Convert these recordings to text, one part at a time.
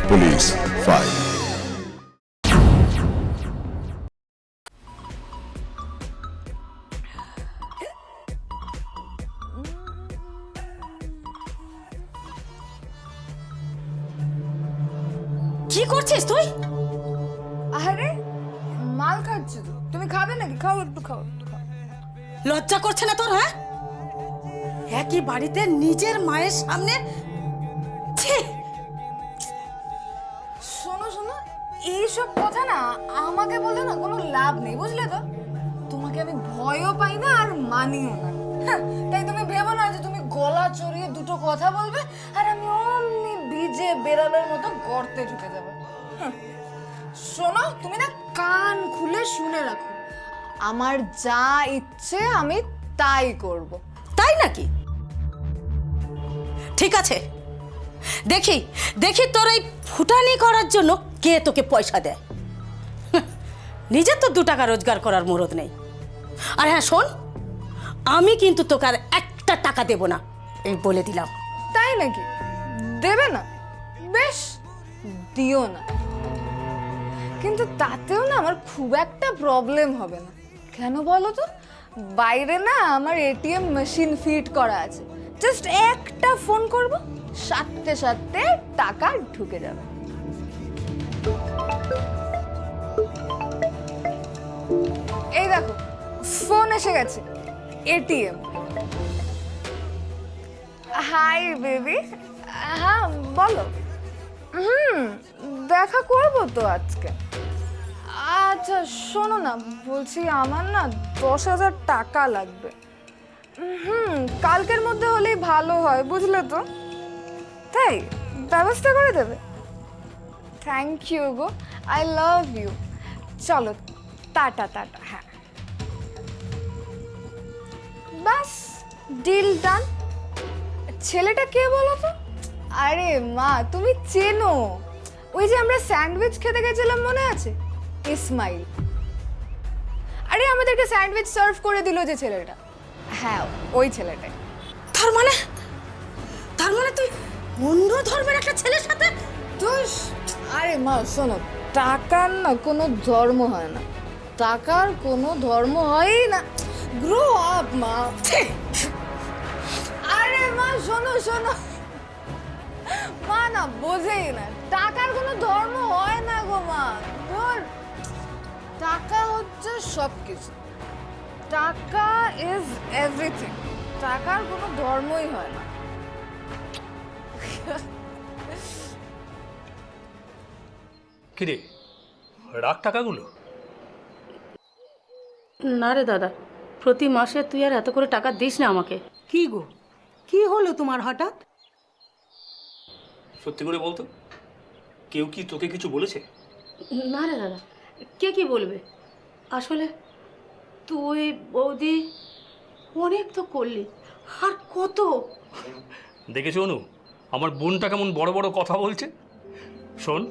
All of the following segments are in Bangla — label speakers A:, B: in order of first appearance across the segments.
A: Police file.
B: কি করছিস তুই?
C: আরে মাল খাচ্ছি তো, তুমি খাবে নাকি? খাও, একটু খাও, একটু খাও।
B: লজ্জা করছে না তোর? হ্যাঁ, একই বাড়িতে নিজের মায়ের সামনে। ছি!
C: শোনো শোনো, এইসব কথা না আমাকে বলে না কোনো লাভ নেই, বুঝলে তো? তোমাকে আমি ভয়ও পাই না আর মানিও না। হ্যাঁ, তাই তুমি ভেবো না যে তুমি গলা চড়িয়ে দুটো কথা বলবে আর আমি অমনি ভিজে বেড়ালের মতো গর্তে ঢুকে যাবে। হ্যাঁ। শোনো, তুমি না কান খুলে শুনে রাখো, আমার যা ইচ্ছে আমি তাই করব।
B: তাই নাকি? ঠিক আছে, দেখি দেখি তোর এই ফুটানি করার জন্য কে তোকে পয়সা দেয়। নিজের তো 2 টাকা রোজগার করার মুরদ নেই। আর হ্যাঁ শোন, আমি কিন্তু তোকে আর 1 টাকা দেব না, এই বলে দিলাম।
C: তাই নাকি? দেবে না? বেশ, দিও না, কিন্তু তাতেও না আমার খুব একটা প্রবলেম হবে না। কেন বলো তো? বাইরে না আমার এটিএম মেশিন ফিট করা আছে, জাস্ট একটা ফোন করব, সাথে সাথে টাকা ঢুকে যাবে। এই দেখো, ফোন এসে গেছে, এটিএম। হাই বেবি, হ্যাঁ বলো। দেখা করবো তো আজকে। আচ্ছা শোনো না, বলছি আমার না 10,000 টাকা লাগবে। কালকের মধ্যে হলেই ভালো হয়, বুঝলে তো? তাই ব্যবস্থা করে দেবে? থ্যাংক ইউ গো, আই লাভ ইউ। চলো, টাটা টাটা। হ্যাঁ, বাস, ডিল ডান। ছেলেটা কে বলো তো? আরে মা, তুমি চেনো, ওই যে আমরা স্যান্ডউইচ খেতে গেছিলাম, মনে আছে? ইসমাইল। আরে আমাদেরকে স্যান্ডউইচ সার্ভ করে দিল যে ছেলেটা, হ্যাঁ ওই ছেলেটাই।
B: তার মানে তুই অন্য ধর্মের একটা ছেলের সাথে?
C: তুই, আরে মা শোনো, টাকার না কোনো ধর্ম হয় না, টাকার কোনো ধর্ম হয়ই না। গ্রো আপ মা। আরে মা শোনো শোনো, মা না বোঝেই না, টাকার কোনো ধর্ম হয় না গো মা। ধর, টাকা হচ্ছে সবকিছু, টাকা ইজ এভরিথিং, টাকার কোনো ধর্মই হয় না।
D: কিরে, রাখ টাকাগুলো?
B: না রে দাদা, প্রতি মাসে তুই আর এত করে টাকা দিস না আমাকে।
E: কি গো, কি হলো তোমার হঠাৎ?
D: সত্যি করে বলতো, কেউ কি তোকে কিছু বলেছে?
B: না রে দাদা, কে কি বলবে? আসলে তুই বৌদি অনেক তো করলি, আর কত।
D: দেখেছো অনু, আমার বোনটা কেমন বড় বড় কথা বলছে। শোন,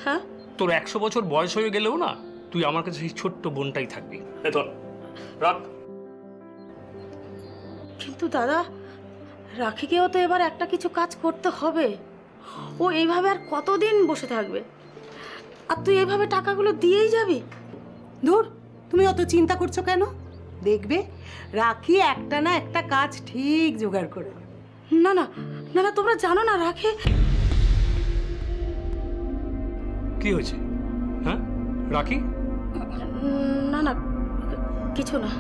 B: হ্যাঁ,
D: তোর 100 বছর বয়স হয়ে গেলেও না, তুই আমার কাছে সেই ছোট্ট বোনটাই থাকবি। এ ধর, রাখ।
B: কিন্তু দাদা, রাখিকেও তো এবার একটা কিছু কাজ করতে হবে। ও এইভাবে আর কতদিন বসে থাকবে? আর তুই এইভাবে টাকাগুলো দিয়েই যাবি?
E: ধুর, তুমি অত চিন্তা করছো কেন? দেখবে রাখি একটা না একটা কাজ ঠিক জোগাড় করে দেবে।
B: না না না না, তোমরা জানো না রাখি।
D: কি হয়েছে? হ্যাঁ, রাখি?
B: না না, কিছু না।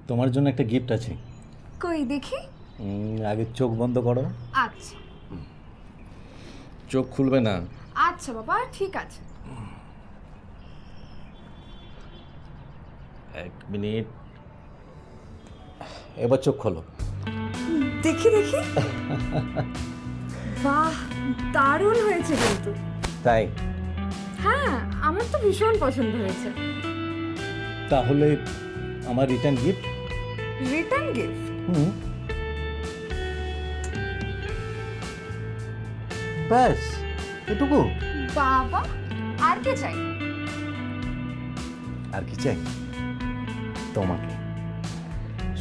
F: তোমার জন্য একটা গিফট আছে।
C: কই দেখি।
F: আগে চোখ বন্ধ করো।
C: আচ্ছা
F: চোখ খুলবে না।
C: আচ্ছা বাবা, ঠিক আছে।
F: 1 মিনিট, এবার চোখ খোলো।
C: দেখি দেখি। বাহ, দারুণ হয়েছে কিন্তু।
F: তাই?
C: হ্যাঁ, আমার তো ভীষণ পছন্দ হয়েছে।
F: তাহলে আমার রিটার্ন গিফট।
C: Return gift?
F: ব্যাস এটুকু?
C: বাবা, আর কি চাই?
F: আর কি চাই? তোমাকে,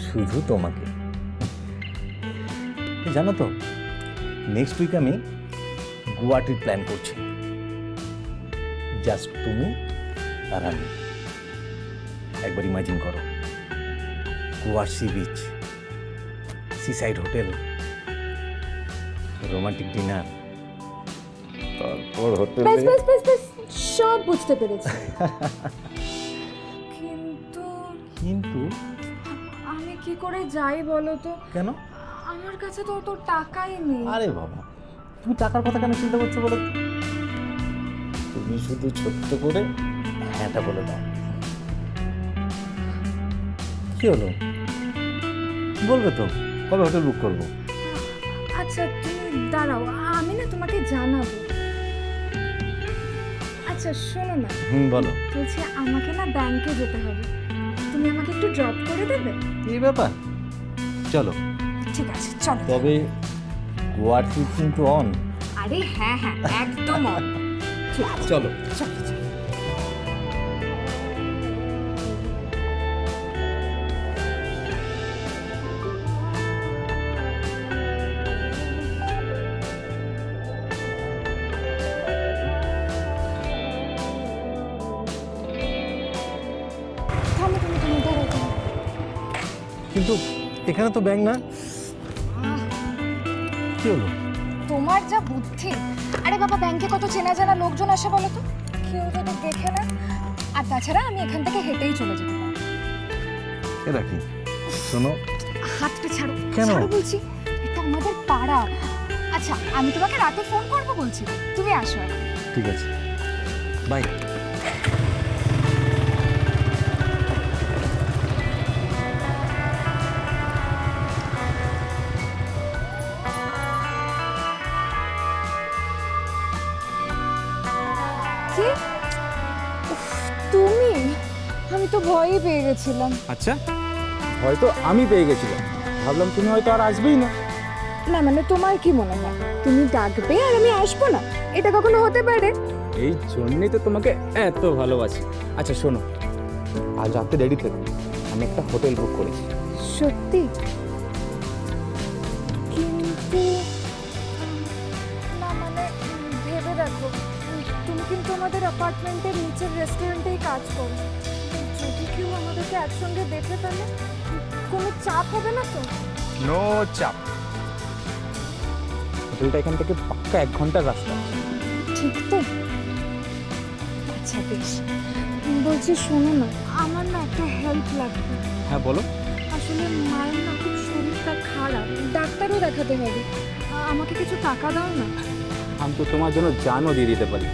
F: শুধু তোমাকে। জানো তো, নেক্সট উইক আমি গুয়াহাটির প্ল্যান করছি, জাস্ট তুমি আর আমি। একবার ইমাজিন করো, গোয়ার sea beach, seaside hotel, romantic dinner, তারপর হোটেল।
C: বেশ বেশ বেশ বেশ, সব বুঝতে পেরেছি। কিন্তু
F: কিন্তু
C: আমি কি করে যাই বলো তো?
F: কেন?
C: আমার কাছে তো অত টাকাই নেই।
F: আরে বাবা, তুমি টাকার কথা কেন চিন্তা করছো বলো তো? তুমি শুধু ছোট্ট করে হ্যাঁটা বলে দাও। কি হলো, বলবে তো কবে হোটেল বুক করবো?
C: আচ্ছা তুমি দাঁড়াও, আমি না তোমাকে জানাবো। আচ্ছা শোনো না,
F: বলো।
C: বলছি আমাকে না ব্যাংকে যেতে হবে, তুমি আমাকে একটু ড্রপ করে দেবে?
F: এই ব্যাপার, চলো।
C: ঠিক আছে চলো।
F: তবে গোয়ার ট্রিপ কিন্তু অন।
C: আরে হ্যাঁ হ্যাঁ, একদম on। ঠিক আছে,
F: চলো।
C: চলো চলো। থামো থামো থামো, দাঁড়াও দাঁড়াও।
F: কিন্তু এখানে তো ব্যাংক না। কি হলো?
C: তোমার যা বুদ্ধি! আরে বাবা, ব্যাংকে কত চেনা জানা লোকজন আসে বলো তো, কেউ যদি দেখে না। আর তাছাড়া আমি এখান থেকে হেঁটেই চলে যেতে পারি।
F: এ রাখি, শোনো।
C: হাতটা ছাড়ো।
F: কেন?
C: ছাড়ো বলছি, এটা আমাদের পাড়া। আচ্ছা আমি তোমাকে রাতে ফোন করবো বলছি, তুমি আসো এখন।
F: ঠিক আছে, বাই।
C: কি? উফ, তুমি? আমি তো ভয়ই পেয়ে গেছিলাম।
A: আচ্ছা, হয়তো আমি পেয়ে গেছিলাম, ভাবলাম তুমি হয়তো আর আসবেই না।
C: না মানে তোমার কি মনে হয় তুমি ডাকবে আর আমি আসবো না? এটা কখনো হতে পারে?
A: এই জন্যই তো তোমাকে এত ভালোবাসি। আচ্ছা শোনো, আজ রাতে রেডি থেকো, আমি একটা হোটেল বুক করেছি।
C: সত্যি? কিন্তু না মানে ভেবে দেখো, তুমি কিন্তু আমাদের অ্যাপার্টমেন্টের নিচের রেস্টুরেন্টেই কাজ করো। যদি কেউ আমাদেরকে একসঙ্গে দেখে ফেলে, কোনো চাপ হবে না তো?
A: নো চাপ, হোটেলটা এখান থেকে পাক্কা 1 ঘন্টার রাস্তা।
C: ঠিক তো? আচ্ছা বেশ, বলছি শোনো না, আমার না একটা হেল্প লাগবে।
A: হ্যাঁ বলো।
C: আসলে মায়ের না খুব শরীরটা খারাপ, ডাক্তারও দেখাতে হবে। আমাকে কিছু টাকা দাও না।
A: আমি তো তোমার জন্য জানও দিয়ে দিতে পারি।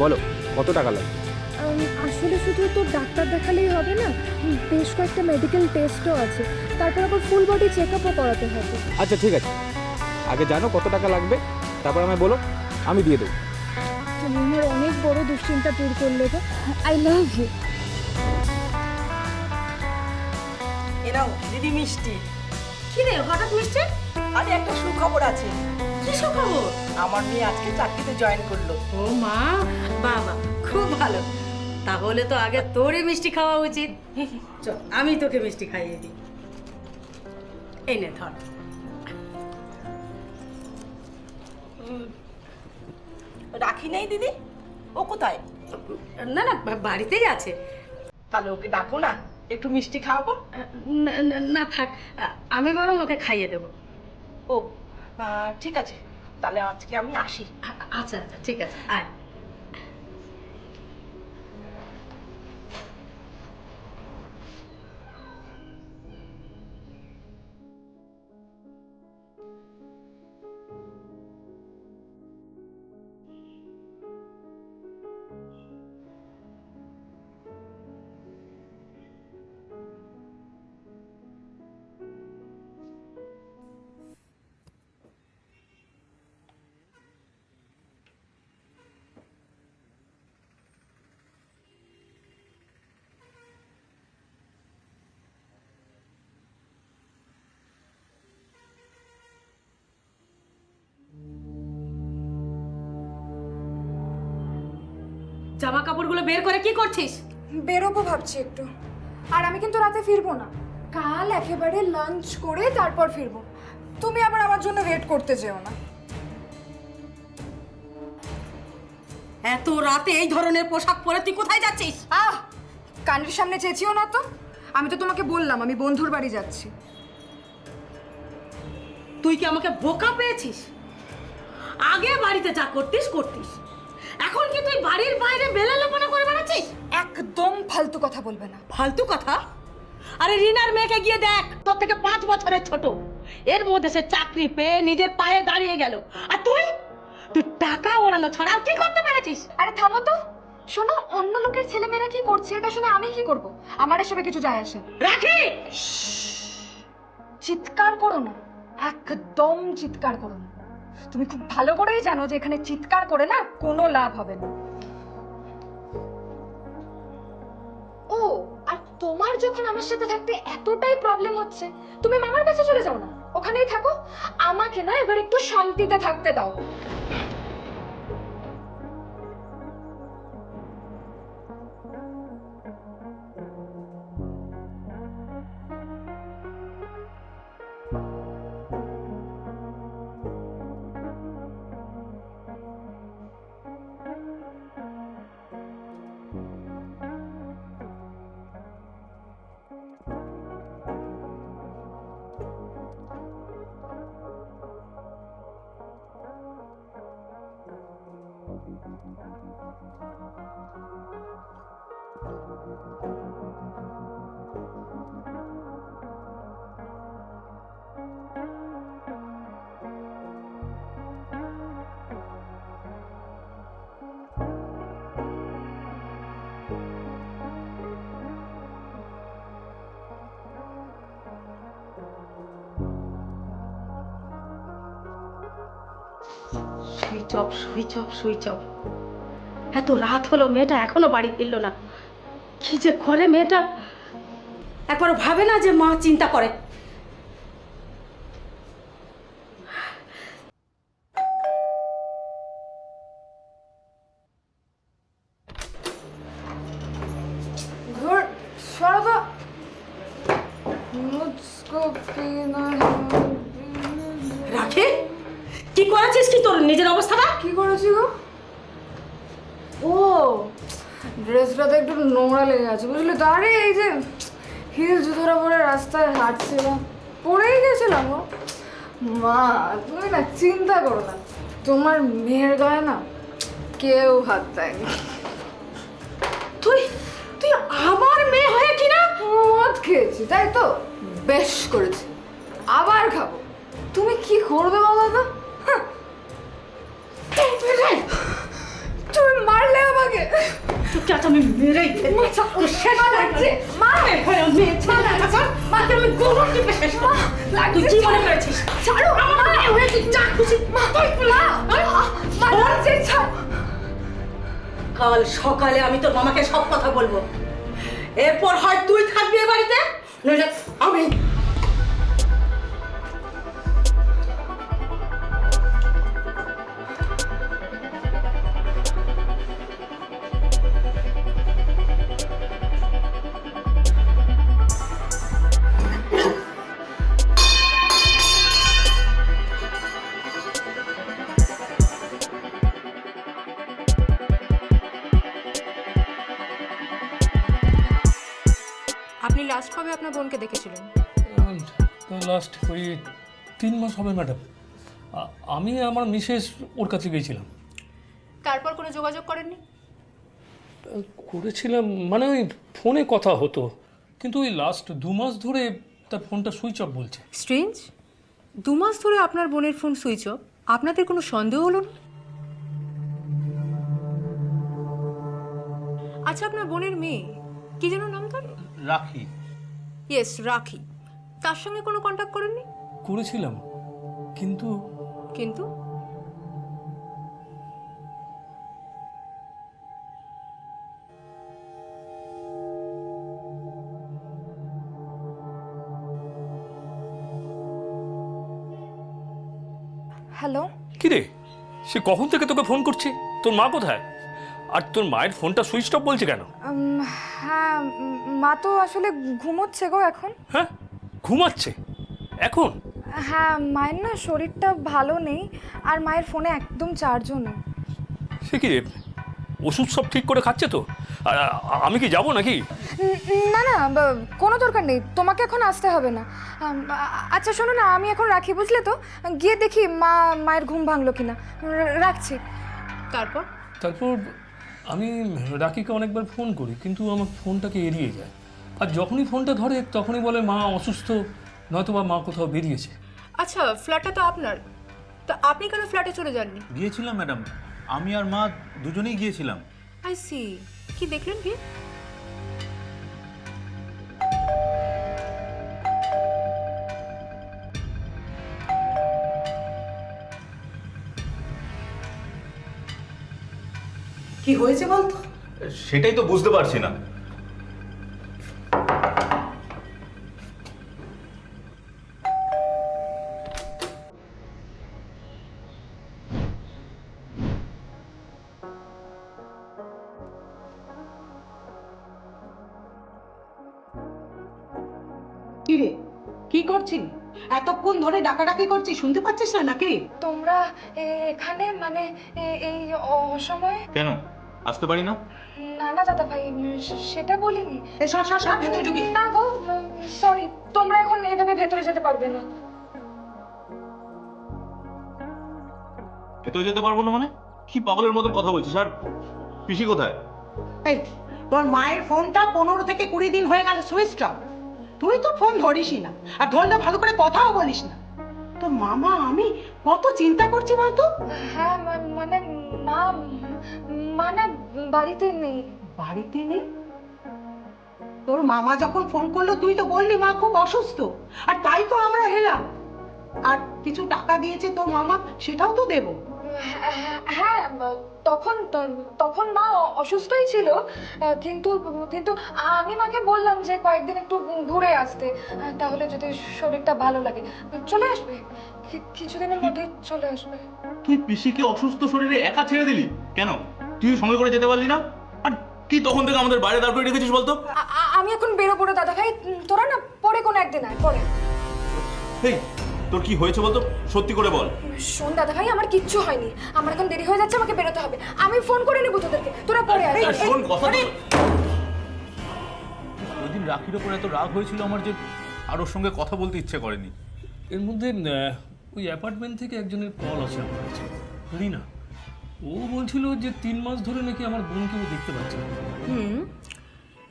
A: বলো কত টাকা লাগবে?
C: আসলে শুধু তো ডাক্তার দেখালেই হবে না, বেশ কয়েকটা মেডিকেল টেস্টও আছে, তারপর আবার ফুল বডি চেক আপও করাতে হবে।
A: আচ্ছা ঠিক আছে, আগে জানো কত টাকা লাগবে, তারপর আমায় বলো, আমি দিয়ে দেবো।
C: তুমি আমার অনেক বড় দুশ্চিন্তা দূর করলে গো। I love you.
G: এনাও দিদি মিষ্টি।
B: কি রে হঠাৎ মিষ্টি?
G: আরে একটা সুখবর আছে,
B: কি খবর?
G: আমার মেয়ে আজকে চাকরিতে জয়েন করলো।
B: ও মা, বাবা খুব ভালো। তাহলে তো আগে তোরই মিষ্টি খাওয়া উচিত। চল আমি তোকে মিষ্টি খাইয়ে দিই। এই নে ধর।
G: রাখি নাই দিদি, ও কোথায়?
B: না না, বাড়িতেই আছে।
G: তাহলে ওকে ডাকো না, একটু মিষ্টি খাওয়াবো।
B: না, না, না থাক, আমি বরং ওকে খাইয়ে দেবো।
G: ও ঠিক আছে, তাহলে আজকে আমি আসি।
B: আচ্ছা আচ্ছা ঠিক আছে, আয়। জামা কাপড়গুলো বের করে কি করছিস?
C: বেরোবো ভাবছি একটু। আর আমি কিন্তু রাতে ফিরবো না, কাল একেবারে লাঞ্চ করে তারপর ফিরবো। তুমি আবার আমার জন্য ওয়েট করতে যেও না।
B: এত রাতে এই ধরনের পোশাক পরে তুই কোথায় যাচ্ছিস?
C: আহ, কানের সামনে চেঁচিও না তো। আমি তো তোমাকে বললাম আমি বন্ধুর বাড়ি যাচ্ছি।
B: তুই কি আমাকে বোকা পেয়েছিস? আগে বাড়িতে যা করতিস করতিস, এখন কি তুই বাড়ির বাইরে বেলালোপনা করে বেড়াচ্ছিস?
C: একদম ফালতু কথা বলবে না।
B: ফালতু কথা? আরে রিনার মেয়েকে গিয়ে দেখ, তোর থেকে 5 বছরের ছোট, এর মধ্যে সে চাকরি পেয়ে নিজের পায়ে দাঁড়িয়ে গেল, আর তুই টাকা ওড়ানো ছাড়া আর কি করতে পেরেছিস?
C: আরে থামো তো। শোনো, অন্য লোকের ছেলেমেয়েরা কি করছে এটা শুনে আমি কি করব? আমার এসবে কিছু যায় আসে না।
B: রাখি,
C: চিৎকার করো না, একদম চিৎকার করো না। তুমি খুব ভালো করেই জানো যে এখানে চিৎকার করে না কোনো লাভ হবে না। ও, আর তোমার যখন আমার সাথে থাকতে এতটাই প্রবলেম হচ্ছে, তুমি মামার কাছে চলে যাও না, ওখানেই থাকো। আমাকে না এবার একটু শান্তিতে থাকতে দাও।
B: Switch off, switch off, switch off. এত রাত হলো, মেয়েটা এখনো বাড়ি ফিরলো না। কি যে করে মেয়েটা, একবার ভাবে না যে মা চিন্তা করে।
C: ধুর, সরো তো। মুঝকো পিনা है।
B: রাখি, কি করেছিস কি তোর নিজের অবস্থাটা?
C: কি করেছি গো? ও, ড্রেসটাতে একটু নোংরা লেগে আছে বুঝলি তো। আরে এই যে হিল জুতোটা পরে রাস্তায় হাঁটছিলাম, পড়েই গেছিলাম গো। মা, তুমি না চিন্তা করো না, তোমার মেয়ের গায়ে না কেউ হাত দেয়নি।
B: তুই তুই আমার মেয়ে হয়ে কি না?
C: মদ খেয়েছি তাই তো, বেশ করেছি, আবার খাবো। তুমি কি করবে বলো তো? হ্যাঁ। তুমি মারলে আমাকে।
B: তোকে আজ আমি মেরেই ফেলবো। তোর শেষ লাগছে।
C: মা,
B: মেয়ে ছেলে আছে, মাকে আমি গোবর টিপে শেষ করবো। তুই কি মনে করেছিস?
C: ছাড়ো,
B: আমার মেয়ে হয়ে তুই যা খুশি তুই বলা।
C: মা লাগছে, ছাড়।
B: কাল সকালে আমি তোর মামাকে সব কথা বলবো। এরপর হয় তুই থাকবি এ বাড়িতে, নইলে আমি।
C: আপনি লাস্ট কবে আপনার বোনকে দেখেছিলেন?
D: লাস্ট ওই 3 মাস হবে ম্যাডাম। আমি আমার মিসেস ওর কাছে গিয়েছিলাম।
C: তারপর কোনো যোগাযোগ করেননি?
D: করেছিলাম মানে ওই ফোনে কথা হতো, কিন্তু ওই লাস্ট 2 মাস ধরে তার ফোনটা সুইচ অফ বলছে।
H: স্ট্রেঞ্জ, 2 মাস ধরে আপনার বোনের ফোন সুইচ অফ, আপনাদের কোনো সন্দেহ হলো না? আচ্ছা, আপনার বোনের মেয়ে কি যেন নাম তার?
F: রাখি।
H: ইয়েস, রাখি। তার সঙ্গে কোনো কন্ট্যাক্ট করেননি?
D: করেছিলাম, কিন্তু
H: কিন্তু
C: হ্যালো,
D: কি রে, সে কখন থেকে তোকে ফোন করছে? তোর মা কোথায়? আর তোর মায়ের ফোনটা সুইচ অফ বলছে কেন?
C: হ্যাঁ মা তো আসলে ঘুমোচ্ছে গো এখন।
D: হ্যাঁ, ঘুমাচ্ছে এখন?
C: হ্যাঁ, মায়ের না শরীরটা ভালো নেই, আর মায়ের ফোনে একদম চার্জও নেই।
D: সে কি রে, ওষুধ সব ঠিক করে খাচ্ছে তো? আর আমি কি যাব নাকি?
C: না না, কোনো দরকার নেই, তোমাকে এখন আসতে হবে না। আচ্ছা শোনো না, আমি এখন রাখি, বুঝলে তো? গিয়ে দেখি মায়ের ঘুম ভাঙলো কিনা। রাখছি।
H: তারপর
D: তারপর আমি রাকিকে অনেকবার ফোন করি, কিন্তু আমার ফোনটাকে এড়িয়ে যায়। আর যখনই ফোনটা ধরে তখনই বলে মা অসুস্থ, নয়তো বা মা কোথাও বেরিয়েছে।
H: আচ্ছা, ফ্ল্যাটটা তো আপনার, তো আপনি কেন ফ্ল্যাটে চলে যাননি?
F: গিয়েছিলাম ম্যাডাম, আমি আর মা দুজনেই গিয়েছিলাম।
H: I see. কি দেখলেন কি?
E: কি হয়েছে বলতো?
F: সেটাই তো বুঝতে পারছি না।
E: কি রে, কি করছিস? এতক্ষণ ধরে ডাকাডাকি করছিস, শুনতে পাচ্ছিস না নাকি?
C: তোমরা এখানে মানে এই অসময়ে?
F: কেন আসতে পারি না?
C: না না দাদা ভাই, সেটা বলিনি।
E: ভেতরে ঢুকি।
C: না গো, সরি, তোমরা এখন এভাবে ভেতরে যেতে পারবে না।
F: ভেতরে যেতে পারবো না মানে? কি পাগলের মতন কথা বলছিস? আর পিসি কোথায়?
E: এই, তোর মায়ের ফোনটা 15 থেকে 20 দিন হয়ে গেল সুইচ অফ। তুই তো ফোন ধরিসই না, আর ধরলে ভালো করে কথাও বলিস না। তোর মামা আমি কত চিন্তা করছি বলতো।
C: হ্যাঁ মানে মা মানে বাড়িতে নেই।
E: বাড়িতে নেই? তোর মামা যখন ফোন করলো তুই তো বললি মা খুব অসুস্থ, আর তাই তো আমরা এলাম। আর কিছু টাকা দিয়েছে তোর মামা, সেটাও তো দেবো।
C: হ্যাঁ, তখন মা অসুস্থই ছিল, কিন্তু কিন্তু আমি মাকে বললাম যে কয়েকদিন একটু ঘুরে আসতে, তাহলে যদি শরীরটা ভালো লাগে চলে আসবে। কিছুদিনের মধ্যেই চলে আসবে।
F: তুই পিসিকে অসুস্থ শরীরে একা ছেড়ে দিলি কেন? তুই সঙ্গে করে যেতে পারলি না? আর কি তখন থেকে আমাদের বাইরে দাঁড় করে রেখেছিস বলতো?
C: আমি এখন বেরোবো না দাদা ভাই, তোরা না পরে কোনো একদিন আয়, পরে।
F: এই তোর কি হয়েছে বলতো, সত্যি করে বল।
C: শোন দাদা ভাই, আমার কিচ্ছু হয়নি, আমার এখন দেরি হয়ে যাচ্ছে, আমাকে বেরোতে হবে। আমি ফোন করে নেবো তোদেরকে, তোরা পরে আয়।
F: আর শোন কথা তো। ওই দিন রাখির ওপর এত রাগ হয়েছিল আমার যে আর ওর সঙ্গে কথা বলতে ইচ্ছে করেনি।
D: এর মধ্যে ওই অ্যাপার্টমেন্ট থেকে একজনের কল আছে আমার কাছে, রিনা। ও বলছিল যে 3 মাস ধরে নাকি আমার বোনকে ও দেখতে পাচ্ছে না।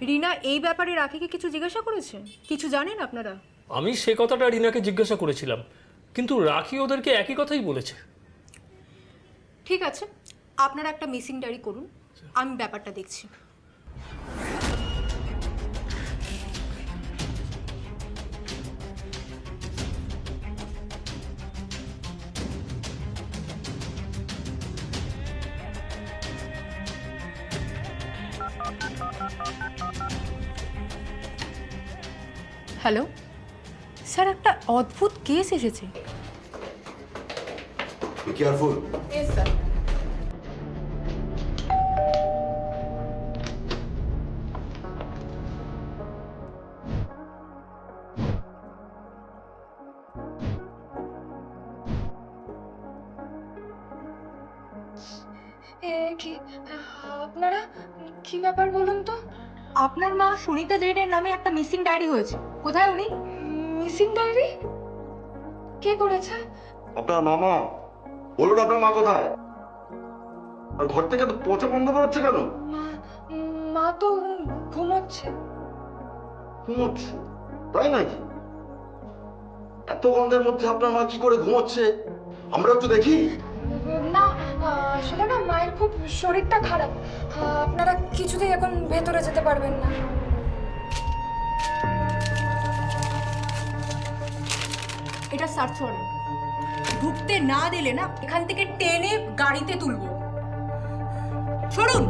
H: রিনা এই ব্যাপারে রাখিকে কিছু জিজ্ঞাসা করেছে? কিছু জানেন আপনারা?
D: আমি সে কথাটা রিনাকে জিজ্ঞাসা করেছিলাম, কিন্তু রাখি ওদেরকে একই কথাই বলেছে।
H: ঠিক আছে, আপনারা একটা মিসিং ডায়েরি করুন, আমি ব্যাপারটা দেখছি। হ্যালো স্যার, একটা অদ্ভুত কেস এসেছে।
I: Be careful.
H: Yes sir.
C: কি আপনারা, কি ব্যাপার বলুন তো?
H: আপনার মা সুনিতা জৈনের নামে একটা মিসিং ডায়েরি হয়েছে। কোথায় উনি?
C: Missing diary? কে করেছে?
I: আপনার মামা, বলুন আপনার মা কোথায়? আর ঘর থেকে তো পচা বন্ধ হচ্ছে কেন?
C: মা তো ঘুমোচ্ছে।
I: ঘুমোচ্ছে? তাই নাকি? এত গন্ধের মধ্যে আপনার মা কি করে ঘুমোচ্ছে? আমরা একটু দেখি।
C: না, আসলে না মায়ের খুব শরীরটা খারাপ, আপনারা কিছুতেই এখন ভেতরে যেতে পারবেন না।
H: এটা সার্চ ওয়ারেন্ট। ঢুকতে না দিলে না এখান থেকে টেনে গাড়িতে তুলবো। সরুন।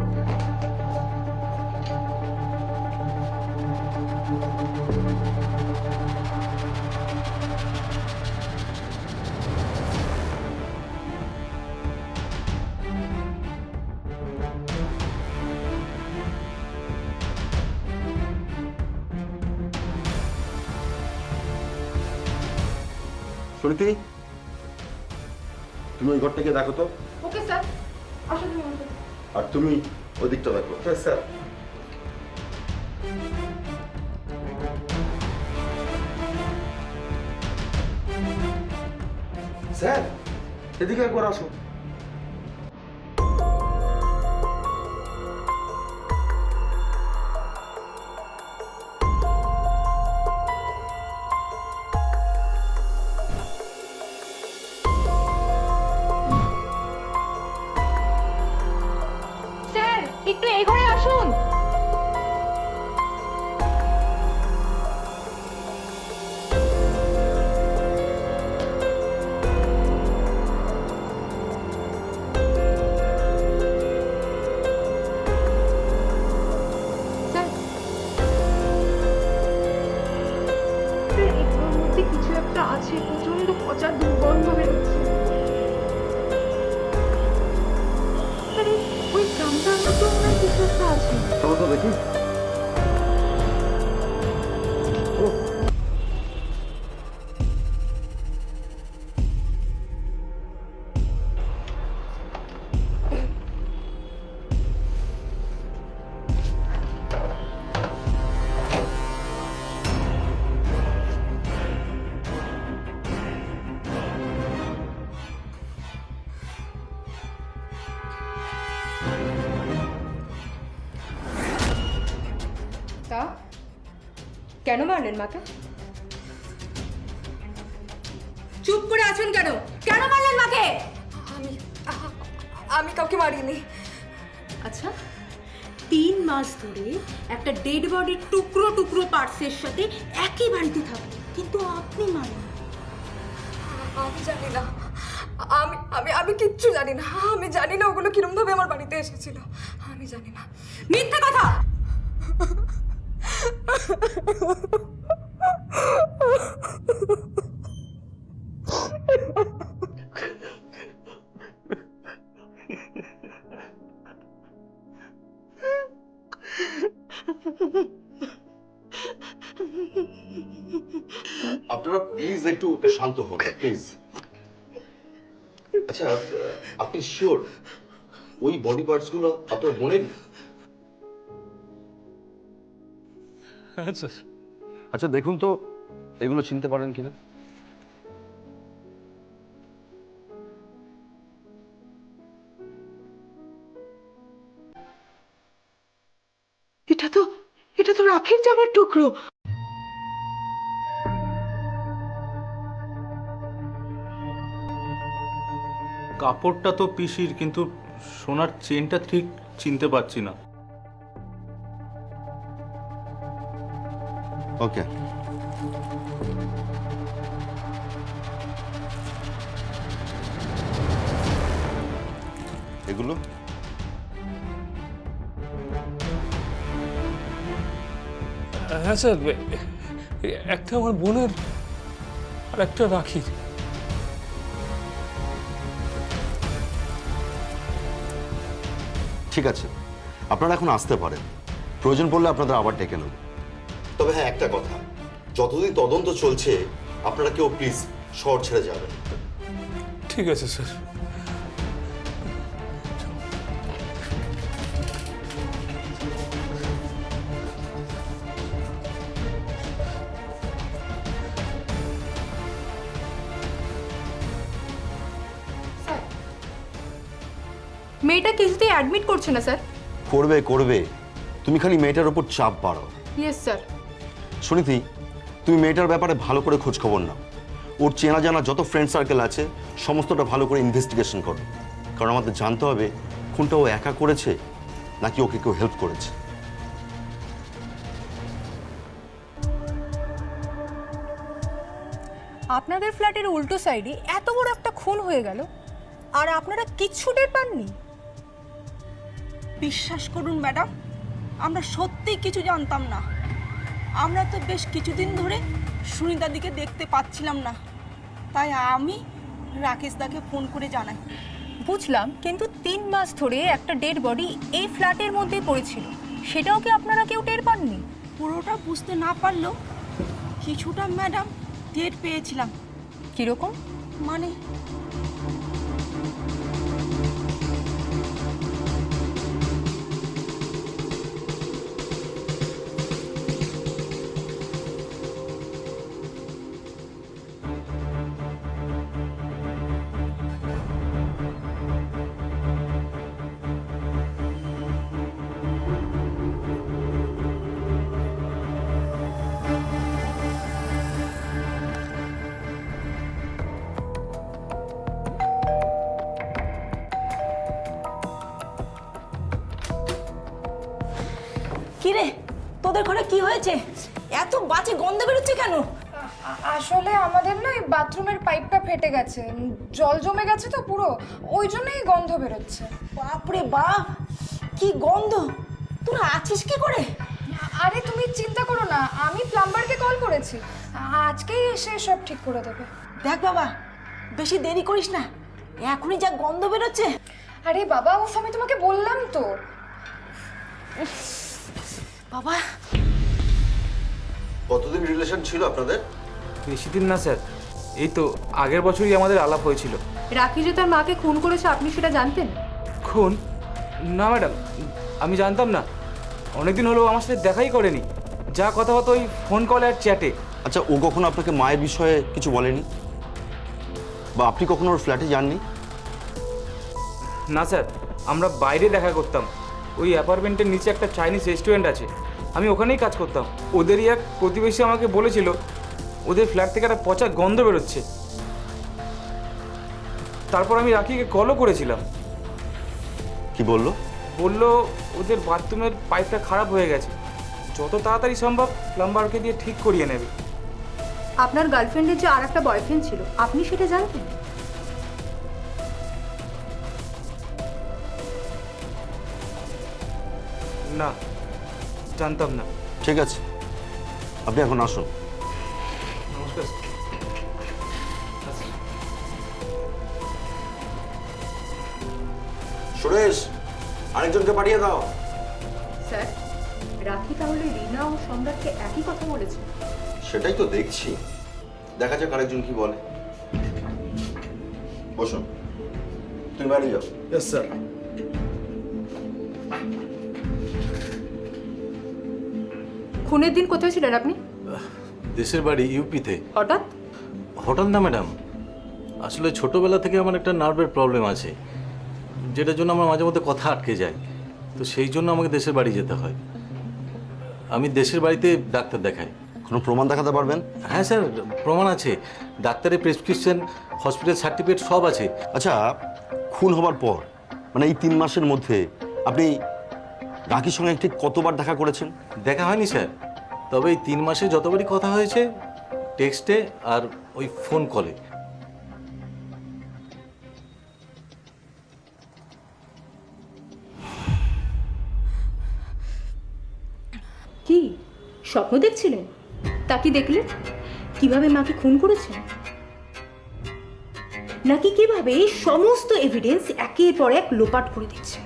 I: সুনীতি, তুমি ওই ঘরটাকে দেখো তো।
C: ওকে স্যার, আসুন তুমি আমার সাথে।
I: আর তুমি ওই দিকটা দেখো। হ্যাঁ স্যার। স্যার, এদিকে একবার আসুন।
C: স্যার, একটু এই ঘরে আসুন। স্যার, এগুলোর মধ্যে কিছু একটা আছে, প্রচন্ড পচা দুর্গন্ধ বেরোচ্ছে। আরে ওই গ্রামটার মতো ওনার কিছু একটা আছে।
I: চলো তো দেখি।
H: তা কেন মারলেন মাকে? চুপ করে আছেন কেন? কেন মারলেন মাকে?
C: আমি কাউকে মারিনি।
H: আচ্ছা, 3 মাস ধরে একটা ডেড বডির টুকরো টুকরো পার্টসের সাথে একই বাড়িতে থাকে, কিন্তু আপনি মারেন?
C: আমি জানি না, আমি আমি আমি কিচ্ছু জানি না। আমি জানি না ওগুলো কিরম ভাবে আমার বাড়িতে এসেছিল। আমি জানি না।
H: মিথ্যা কথা!
I: আপনারা প্লিজ একটু শান্ত হন, প্লিজ। আচ্ছা, আপনি শিওর ওই বডি পার্টস গুলো আপনার বোনের?
D: হ্যাঁ স্যার।
I: আচ্ছা দেখুন তো এগুলো চিনতে পারেন কিনা।
E: এটা তো রাখির জামার টুকরো।
F: কাপড়টা তো পিসির, কিন্তু সোনার চেনটা ঠিক চিনতে পারছি না।
I: ওকে, এগুলো
D: হ্যাঁ স্যার, একটা আমার বোনের আর একটা রাখির।
I: ঠিক আছে, আপনারা এখন আসতে পারেন। প্রয়োজন পড়লে আপনাদের আবার ডেকে নেব। তবে হ্যাঁ, একটা কথা, যতদিন তদন্ত চলছে আপনারা কেউ প্লিজ শহর ছেড়ে যাবেন।
D: ঠিক আছে স্যার।
H: মেয়েটা কিছুতেই অ্যাডমিট করছে না স্যার।
I: করবে করবে, তুমি খালি মেয়েটার উপর চাপ বাড়াও।
H: Yes sir.
I: সুনীতি, তুমি মেয়েটার ব্যাপারে ভালো করে খোঁজ খবর নাও। ওর চেনা জানা যত ফ্রেন্ড সার্কেল আছে সমস্তটা ভালো করে ইনভেস্টিগেশন করো, কারণ আমাদের জানতে হবে কোনটা ও একা করেছে নাকি ওকে কেউ হেল্প করেছে।
H: আপনাদের ফ্ল্যাটের উল্টো সাইডে এত বড় একটা খুন হয়ে গেল আর আপনারা কিচ্ছু টের পাননি?
J: বিশ্বাস করুন ম্যাডাম, আমরা সত্যিই কিছু জানতাম না। আমরা তো বেশ কিছুদিন ধরে সুনিতাদিকে দেখতে পাচ্ছিলাম না, তাই আমি রাকেশদাকে ফোন করে জানাই।
H: বুঝলাম, কিন্তু 3 মাস ধরে একটা ডেড বডি এই ফ্ল্যাটের মধ্যেই পড়েছিল, সেটাও কি আপনারা কেউ টের পাননি?
J: পুরোটা বুঝতে না পারলেও কিছুটা ম্যাডাম টের পেয়েছিলাম,
H: কিরকম?
J: মানে কিরে, তোদের ঘরে কি হয়েছে? এত বাজে গন্ধ বেরোচ্ছে কেন?
C: আসলে আমাদের না এই বাথরুমের পাইপটা ফেটে গেছে, জল জমে গেছে তো পুরো, ওই জন্যই গন্ধ বেরোচ্ছে।
J: বাপরে বাপ, কি গন্ধ! তোরা আছিস কি করে?
C: আরে তুমি চিন্তা করো না, আমি প্লাম্বারকে কল করেছি, আজকেই এসে সব ঠিক করে দেবে।
J: দেখ বাবা, বেশি দেরি করিস না, এখনই যা গন্ধ বেরোচ্ছে।
C: আরে বাবা, উফ, আমি তোমাকে বললাম তো।
J: বাবা,
I: কতদিন রিলেশন ছিল আপনাদের?
A: বেশি দিন না স্যার, এই তো আগের বছরই আমাদের আলাপ হয়েছিল।
H: রাখি যে তার মাকে খুন করেছে আপনি সেটা জানতেন?
A: খুন? না ম্যাডাম, আমি জানতাম না। অনেকদিন হলো আমার সাথে দেখাই করেনি, যা কথা হতো ওই ফোন কল আর চ্যাটে।
I: আচ্ছা, ও কখনো আপনাকে মায়ের বিষয়ে কিছু বলেনি? বা আপনি কখনো ওর ফ্ল্যাটে যাননি?
A: না স্যার, আমরা বাইরে দেখা করতাম। ওই অ্যাপার্টমেন্টের নিচে একটা চাইনিজ রেস্টুরেন্ট আছে, আমি ওখানেই কাজ করতাম। ওদেরই এক প্রতিবেশী আমাকে বলেছিল ওদের ফ্ল্যাট থেকে একটা পচা গন্ধ বেরোচ্ছে। তারপর আমি রাখিকে কলও করেছিলাম।
I: কি বললো?
A: বললো ওদের বাথরুমের পাইপটা খারাপ হয়ে গেছে, যত তাড়াতাড়ি সম্ভব প্লাম্বারকে দিয়ে ঠিক করিয়ে নেবে।
H: আপনার গার্লফ্রেন্ডের যে আর একটা বয়ফ্রেন্ড ছিল আপনি সেটা জানতেন?
A: না, জানতাম না।
I: ঠিক আছে, আপনি এখন আসুন।
A: নমস্কার।
I: সুরেশ, আরেকজনকে পাঠিয়ে দাও।
H: স্যার, রাখি তাহলে রিনা ও সম্রাটকে একই কথা বলেছে?
I: সেটাই তো দেখছি, দেখা যাক আরেকজন কি বলে। বসুন, তুমি বাইরে যাও।
F: Yes sir.
H: খুনের দিন কোথায় ছিলেন আপনি?
K: দেশের বাড়ি ইউপিতে।
H: হঠাৎ?
K: হঠাৎ না ম্যাডাম, আসলে ছোটোবেলা থেকে আমার একটা নার্ভের প্রবলেম আছে, যেটার জন্য আমার মাঝে মধ্যে কথা আটকে যায়, তো সেই জন্য আমাকে দেশের বাড়ি যেতে হয়। আমি দেশের বাড়িতে ডাক্তার দেখাই।
I: কোনো প্রমাণ দেখাতে পারবেন?
K: হ্যাঁ স্যার, প্রমাণ আছে, ডাক্তারের প্রেসক্রিপশন, হসপিটাল সার্টিফিকেট সব আছে।
I: আচ্ছা, খুন হবার পর মানে এই 3 মাসের মধ্যে আপনি রাখির সঙ্গে ঠিক কতবার দেখা করেছেন?
K: দেখা হয়নি স্যার, তবে এই 3 মাসে যতবারই কথা হয়েছে টেক্সটে আর ওই ফোন কলে।
H: কি স্বপ্ন দেখছিলেন? তা কি দেখলেন? কিভাবে মাকে খুন করেছেন? নাকি কিভাবে সমস্ত এভিডেন্স একের পর এক লোপাট করে দিচ্ছেন?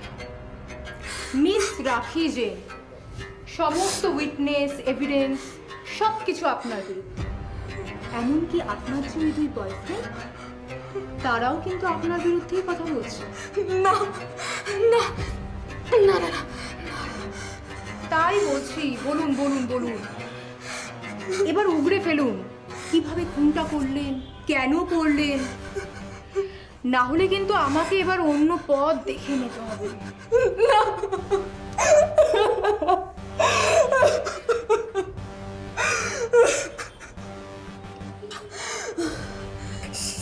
H: মিস রাখি যে সমস্ত উইটনেস এভিডেন্স সব কিছু আপনার বিরুদ্ধে, এমনকি আপনার যে ওই 2 বয়ফ্রেন্ড তারাও কিন্তু আপনার বিরুদ্ধেই কথা বলছে।
C: না না না না,
H: তাই বলছি, বলুন বলুন বলুন, এবার উগড়ে ফেলুন কিভাবে খুনটা করলেন, কেন করলেন। না হলে কিন্তু আমাকে এবার অন্য পথ দেখে নিতে হবে।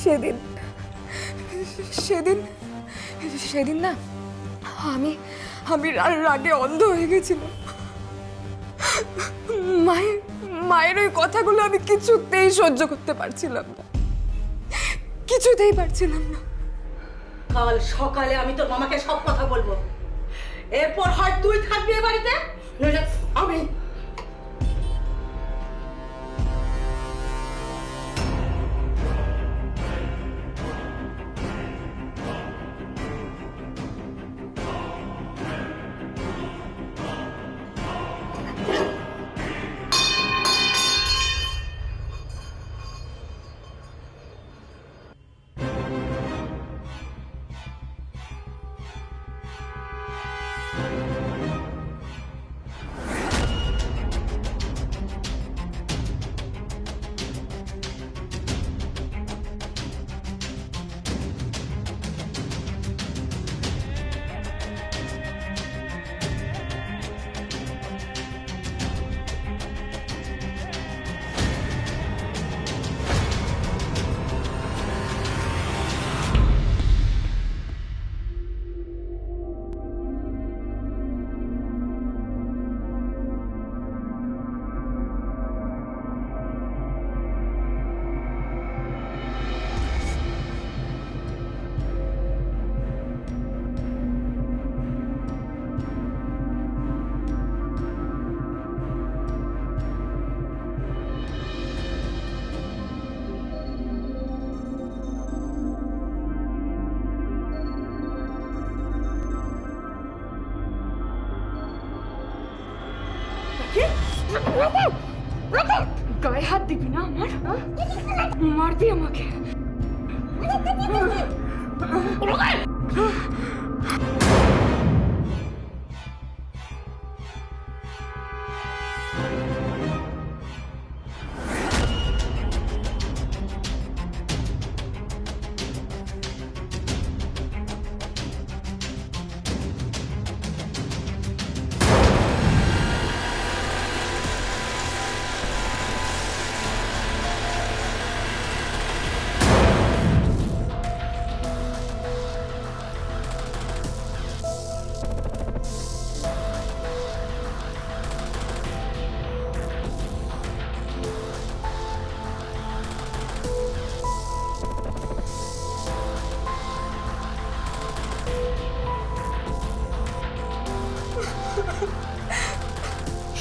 C: সেদিন সেদিন সেদিন না আমি আমি রাগে অন্ধ হয়ে গেছিলাম। মায়ের ওই কথাগুলো আমি কিছুতেই সহ্য করতে পারছিলাম না, কিছুতেই পারছিলাম না।
J: কাল সকালে আমি তোর মামাকে সব কথা বলবো, এরপর হয় তুই থাকবি এ বাড়িতে, নইলে আমি।
H: গায়ে হাত দিবি না আমার, হ্যাঁ? মারবি আমাকে?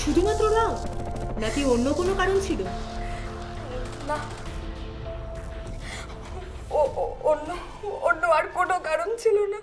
J: শুধুমাত্র রাগ নাকি অন্য কোনো কারণ ছিল?
C: না, অন্য অন্য আর কোনো কারণ ছিল না।